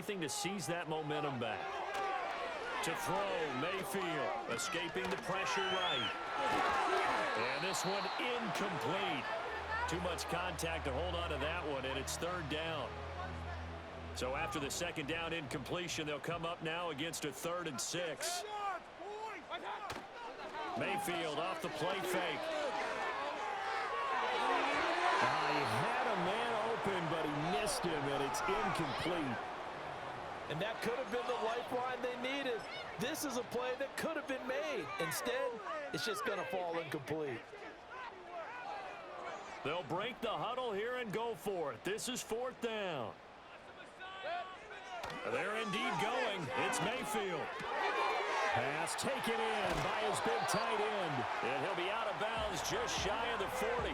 anything to seize that momentum back. To throw, Mayfield, escaping the pressure right. And this one incomplete. Too much contact to hold on to that one, and it's third down. So after the second down incompletion, they'll come up now against a 3rd and 6. Mayfield off the play fake. He had a man open, but he missed him, and it's incomplete. And that could have been the lifeline they needed. This is a play that could have been made. Instead, it's just going to fall incomplete. They'll break the huddle here and go for it. This is 4th down. They're indeed going. It's Mayfield. Pass taken in by his big tight end. And he'll be out of bounds just shy of the 40.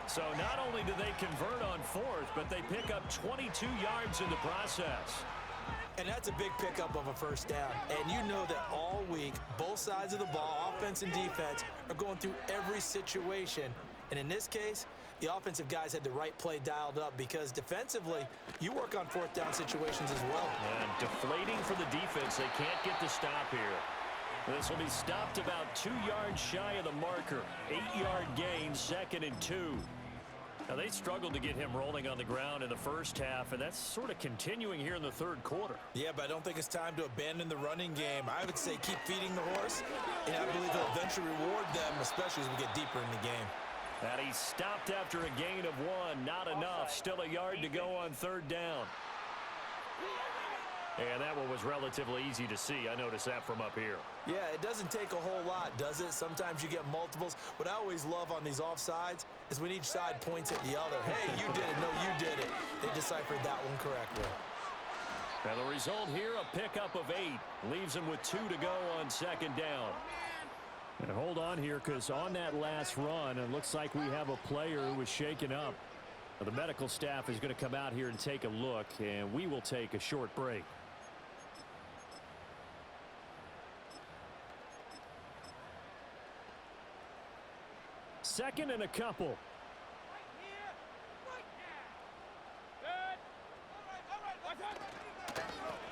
So not only do they convert on 4th, but they pick up 22 yards in the process. And that's a big pickup of a first down. And you know that all week, both sides of the ball, offense and defense, are going through every situation. And in this case, the offensive guys had the right play dialed up because defensively, you work on 4th down situations as well. And deflating for the defense. They can't get the stop here. This will be stopped about 2 yards shy of the marker. 8-yard gain, 2nd and 2. Now, they struggled to get him rolling on the ground in the first half, and that's sort of continuing here in the third quarter. Yeah, but I don't think it's time to abandon the running game. I would say keep feeding the horse, and I believe it'll eventually reward them, especially as we get deeper in the game. And he stopped after a gain of 1. Not enough. Still a yard to go on 3rd down. And that one was relatively easy to see. I noticed that from up here. Yeah, it doesn't take a whole lot, does it? Sometimes you get multiples. What I always love on these offsides is when each side points at the other. Hey, you did it. No, you did it. They deciphered that one correctly. And the result here, a pickup of 8. Leaves them with 2 to go on 2nd down. And hold on here, because on that last run, it looks like we have a player who was shaken up. The medical staff is going to come out here and take a look, and we will take a short break. Second and a couple.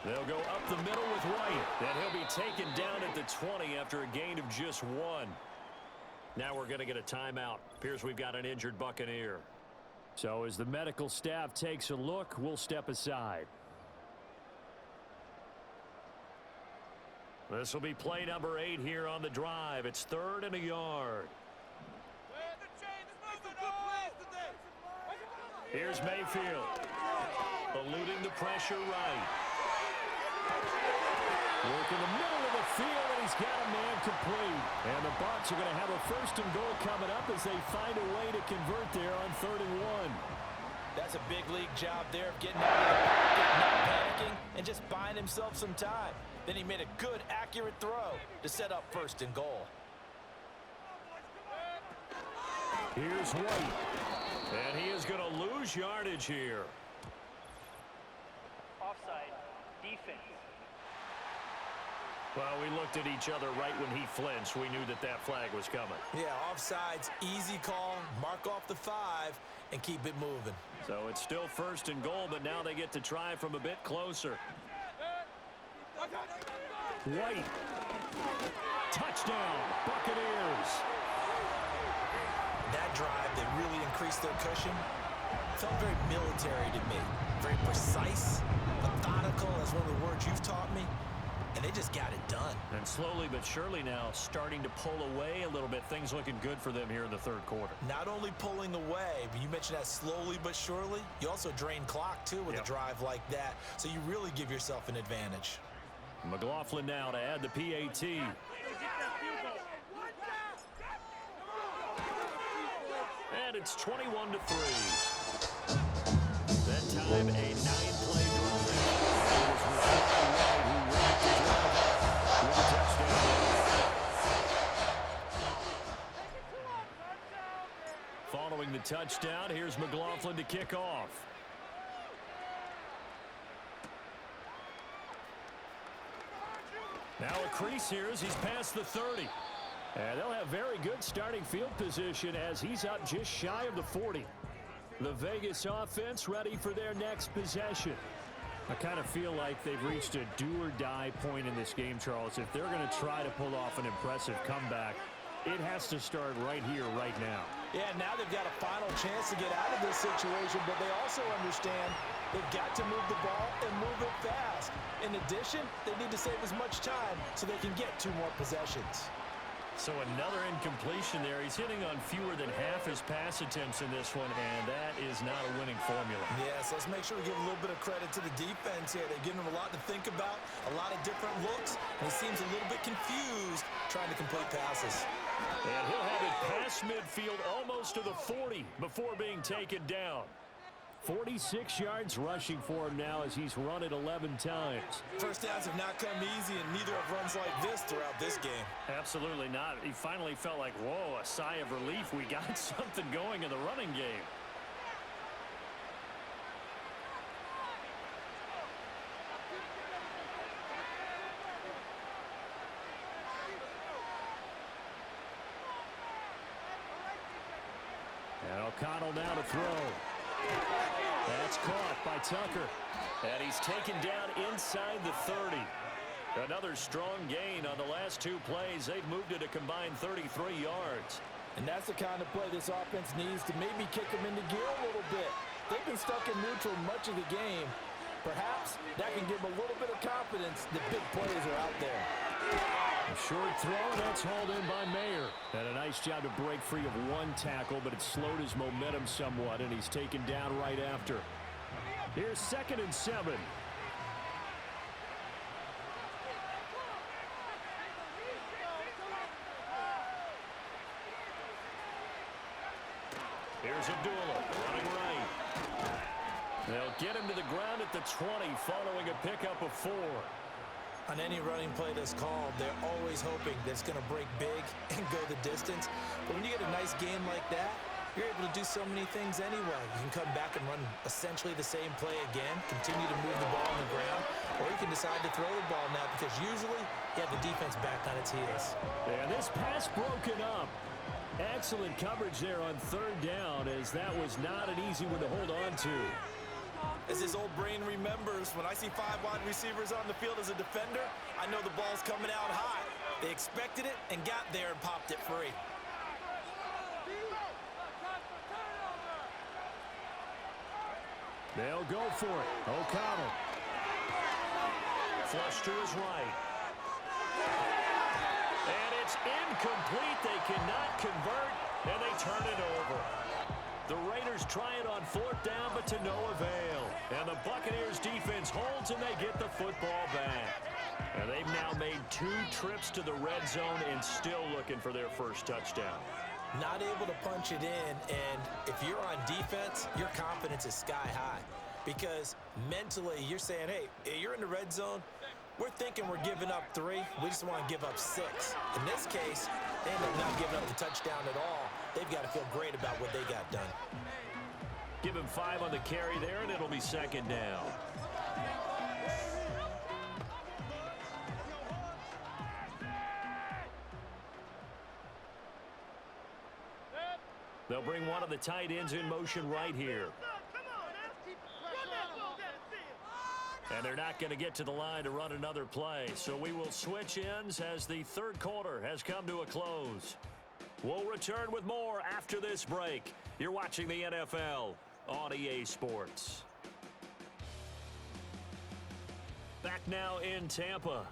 They'll go up the middle with White. And he'll be taken down at the 20 after a gain of just 1. Now we're going to get a timeout. Appears we've got an injured Buccaneer. So as the medical staff takes a look, we'll step aside. This will be play number 8 here on the drive. It's 3rd and a yard. Here's Mayfield. Eluding the pressure right. Work in the middle of the field, and he's got a man complete. And the Bucs are going to have a 1st and goal coming up as they find a way to convert there on 3rd and 1. That's a big league job there of getting out of the pocket, not panicking, and just buying himself some time. Then he made a good, accurate throw to set up 1st and goal. Here's White. And he is going to lose yardage here. Offside, defense. Well, we looked at each other right when he flinched. We knew that that flag was coming. Yeah, offsides, easy call, mark off the 5, and keep it moving. So it's still 1st and goal, but now they get to try from a bit closer. White. Touchdown, Buccaneers. That drive, they really increased their cushion. Felt very military to me. Very precise, methodical, as one of the words you've taught me. And they just got it done. And slowly but surely now starting to pull away a little bit. Things looking good for them here in the 3rd quarter. Not only pulling away, but you mentioned that slowly but surely. You also drain clock, too, with a drive like that. So you really give yourself an advantage. McLaughlin now to add the PAT. And it's 21-3. That time, a 9-play drive. With a touchdown. Following the touchdown, here's McLaughlin to kick off. Now a crease here as he's past the 30. And they'll have very good starting field position as he's up just shy of the 40. The Vegas offense ready for their next possession. I kind of feel like they've reached a do-or-die point in this game, Charles. If they're going to try to pull off an impressive comeback, it has to start right here, right now. Yeah, now they've got a final chance to get out of this situation, but they also understand they've got to move the ball and move it fast. In addition, they need to save as much time so they can get 2 more possessions. So another incompletion there. He's hitting on fewer than half his pass attempts in this one, and that is not a winning formula. Yes, let's make sure we give a little bit of credit to the defense here. They've given him a lot to think about, a lot of different looks, and he seems a little bit confused trying to complete passes. And he'll have it past midfield almost to the 40 before being taken down. 46 yards rushing for him now as he's run it 11 times. First downs have not come easy, and neither have runs like this throughout this game. Absolutely not. He finally felt like, whoa, a sigh of relief. We got something going in the running game. And O'Connell now to throw. That's caught by Tucker. And he's taken down inside the 30. Another strong gain on the last 2 plays. They've moved it a combined 33 yards. And that's the kind of play this offense needs to maybe kick them into gear a little bit. They've been stuck in neutral much of the game. Perhaps that can give them a little bit of confidence that big plays are out there. A short throw, that's hauled in by Mayer. And a nice job to break free of 1 tackle, but it slowed his momentum somewhat, and he's taken down right after. Here's 2nd and 7. Here's Abdullah running right. They'll get him to the ground at the 20 following a pickup of 4. On any running play that's called, they're always hoping that it's going to break big and go the distance. But when you get a nice game like that, you're able to do so many things anyway. You can come back and run essentially the same play again, continue to move the ball on the ground, or you can decide to throw the ball now because usually you have the defense back on its heels. And this pass broken up. Excellent coverage there on 3rd down, as that was not an easy one to hold on to. As his old brain remembers, when I see 5 wide receivers on the field as a defender, I know the ball's coming out high. They expected it and got there and popped it free. They'll go for it. O'Connell. Flush to his right. And it's incomplete. They cannot convert, and they turn it over. The Raiders try it on 4th down, but to no avail. And the Buccaneers defense holds, and they get the football back. And they've now made 2 trips to the red zone and still looking for their first touchdown. Not able to punch it in, and if you're on defense, your confidence is sky high. Because mentally, you're saying, hey, you're in the red zone. We're thinking we're giving up 3. We just want to give up 6. In this case, they end up not giving up the touchdown at all. They've got to feel great about what they got done. Give him 5 on the carry there, and it'll be 2nd down. They'll bring one of the tight ends in motion right here. And they're not going to get to the line to run another play. So we will switch ends as the 3rd quarter has come to a close. We'll return with more after this break. You're watching the NFL on EA Sports. Back now in Tampa.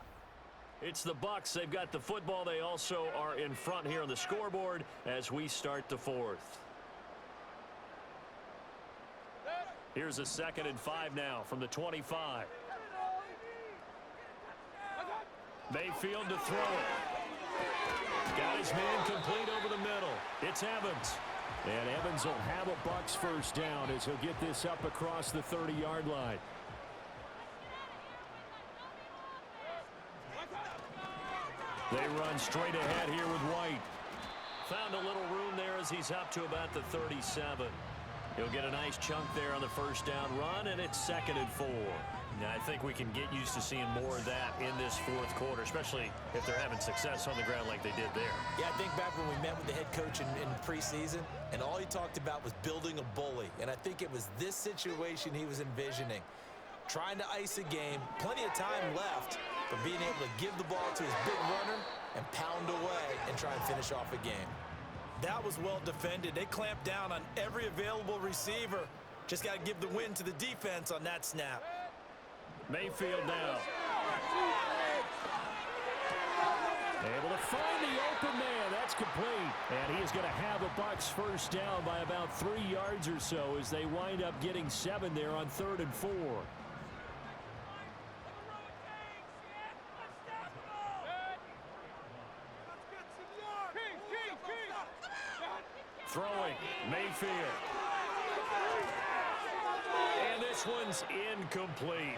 It's the Bucs. They've got the football. They also are in front here on the scoreboard as we start the 4th. Here's a 2nd and 5 now from the 25. Mayfield to throw it. Got his man complete over the middle. It's Evans. And Evans will have a Bucs first down as he'll get this up across the 30-yard line. They run straight ahead here with White. Found a little room there as he's up to about the 37. He'll get a nice chunk there on the first down run, and it's 2nd and 4. Now, I think we can get used to seeing more of that in this 4th quarter, especially if they're having success on the ground like they did there. Yeah, I think back when we met with the head coach in preseason, and all he talked about was building a bully. And I think it was this situation he was envisioning. trying to ice a game, plenty of time left, but being able to give the ball to his big runner and pound away and try and finish off a game. That was well defended. They clamped down on every available receiver. Just got to give the win to the defense on that snap. Mayfield now. Able to find the open man. That's complete. And he is going to have a Bucs first down by about 3 yards or so as they wind up getting 7 there on 3rd and 4. Throwing, Mayfield. And this one's incomplete.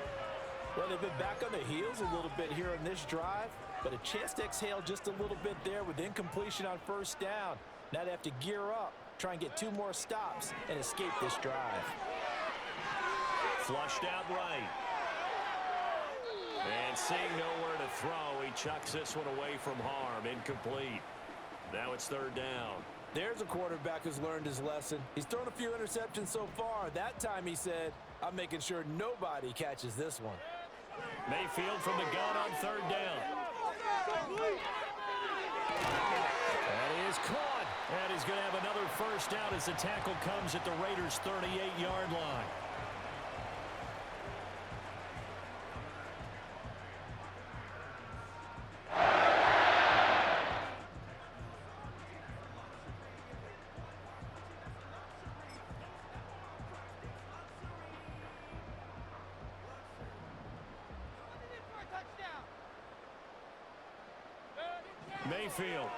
Well, they've been back on the heels a little bit here in this drive, but a chance to exhale just a little bit there with incompletion on first down. Now they have to gear up, try and get 2 more stops, and escape this drive. Flushed out right. And seeing nowhere to throw, he chucks this one away from harm. Incomplete. Now it's 3rd down. There's a quarterback who's learned his lesson. He's thrown a few interceptions so far. That time he said, I'm making sure nobody catches this one. Mayfield from the gun on 3rd down. And he is caught. And he's going to have another first down as the tackle comes at the Raiders' 38-yard line. Mayfield.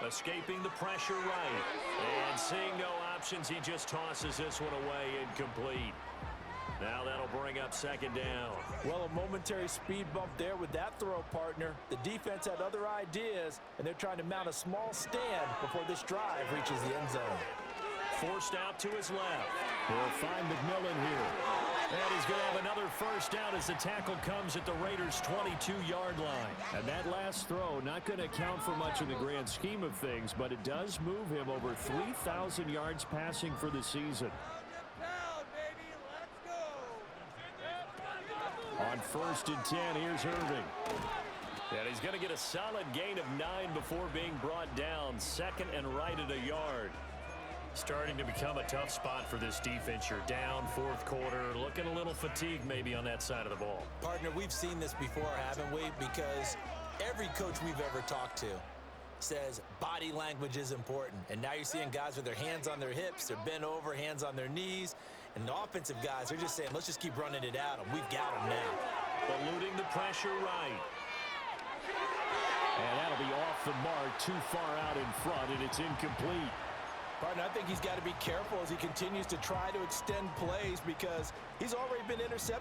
Escaping the pressure right. And seeing no options, he just tosses this one away. Incomplete. Now that'll bring up 2nd down. Well, a momentary speed bump there with that throw, partner. The defense had other ideas, and they're trying to mount a small stand before this drive reaches the end zone. Forced out to his left. He'll find McMillan here. And he's going to have another first down as the tackle comes at the Raiders' 22-yard line. And that last throw not going to account for much in the grand scheme of things, but it does move him over 3,000 yards passing for the season. On 1st and 10, here's Irving. And he's going to get a solid gain of 9 before being brought down. 2nd and right at a yard. Starting to become a tough spot for this defense. You're down 4th quarter, looking a little fatigued maybe on that side of the ball. Partner, we've seen this before, haven't we? Because every coach we've ever talked to says body language is important. And now you're seeing guys with their hands on their hips, they're bent over, hands on their knees. And the offensive guys, they're just saying, let's just keep running it at them. We've got them now. Eluding the pressure right. And that'll be off the mark, too far out in front, and it's incomplete. Partner, I think he's got to be careful as he continues to try to extend plays because he's already been intercepted